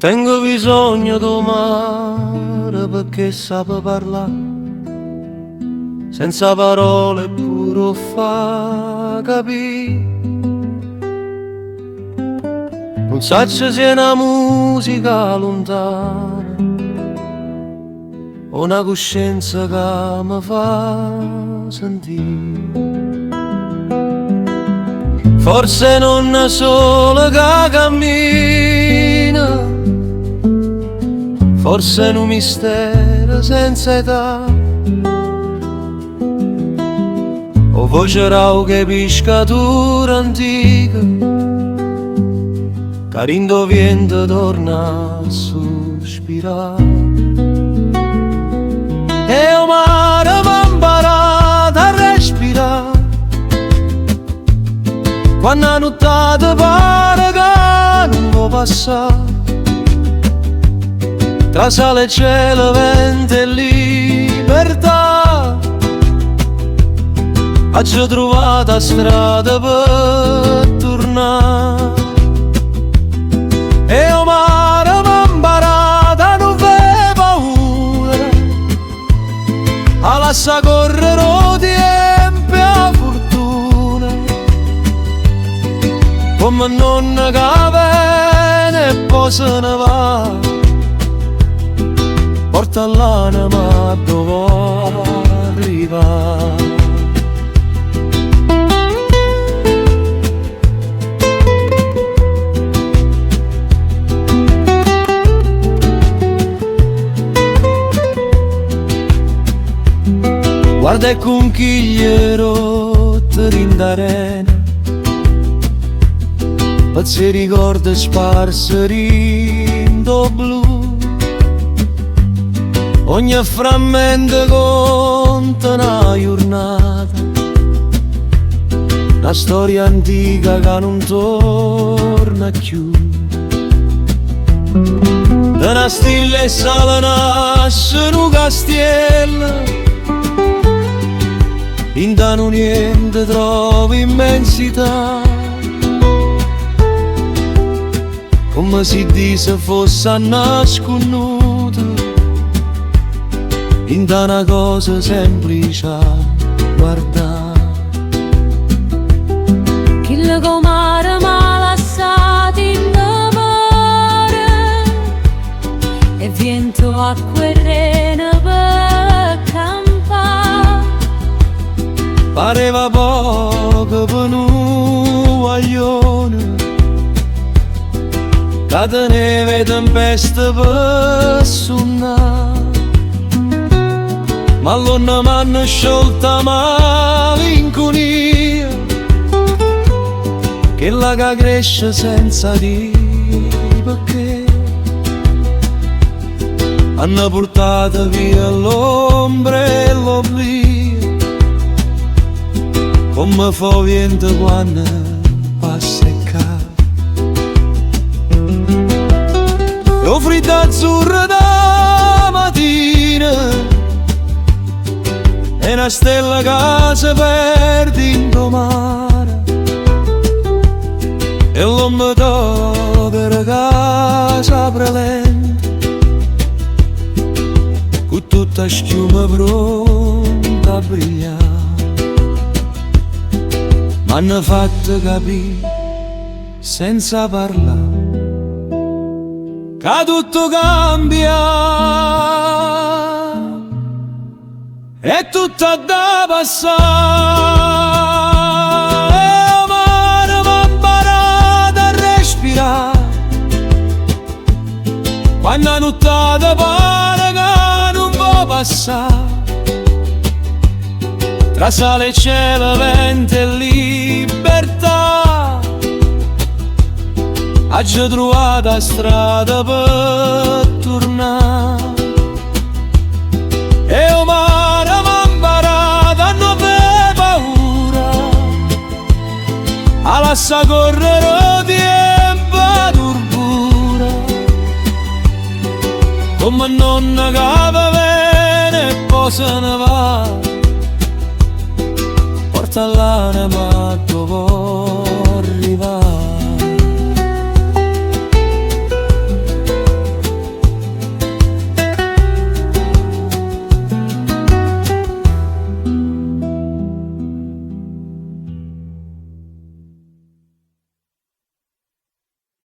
Tengo bisogno di mare perché sape parlare, senza parole pure fa capire. Non so se sia una musica lontana o una coscienza che mi fa sentire. Forse non è solo che cammina, forse è un mistero senza età, o voce rau che pescatura antica, che indoviente torna a sospirare. E o mare m'ha imparato a respirare, quando la nottata pare che non può passare, tra sale e cielo, vento e libertà. Ho trovato la strada per tornare, e o mare m'ha imparato a non avere paura, a lasciare correre il tempo e la fortuna, come nonna che viene e poi se ne va, porta l'anima dove arriva. Guarda e conchigliero t'arena, pezzi ricordi sparsi in do blu, ogni frammento conta una giornata, una storia antica che non torna più. Da una stilla e sala nasce un castello, in danno niente trovi immensità, come si dice fosse nasconuta, in da una cosa semplice a guardare. Chi la comare m'ha lasciato in mare, e vento acqua e rena per campare. Pareva poco per un guaglione, che teneva e tempesta per suonare, ma l'onna m'hanno sciolta malinconia, che la che cresce senza dire perché. Hanno portato via l'ombra e l'oblio, come fa vento quando passa e cade. Lo freddo azzurro da mattina e una stella che si perde in mare, e l'uomo d'opera che si apre lento, con tutta schiuma pronta a brillare. M'hanno fatto capire senza parlare che tutto cambia e tutto ha da passare. E o mare m'ha imparato a respirare, quando la nottata pare che non può passare, tra sale e cielo, vento e libertà. Ho trovato la strada per tornare, e o mare m'ha imparato a non avere paura, a lasciare correre il tempo a turbura, come nonna che viene e poi se ne va, porta l'anima dove arriva.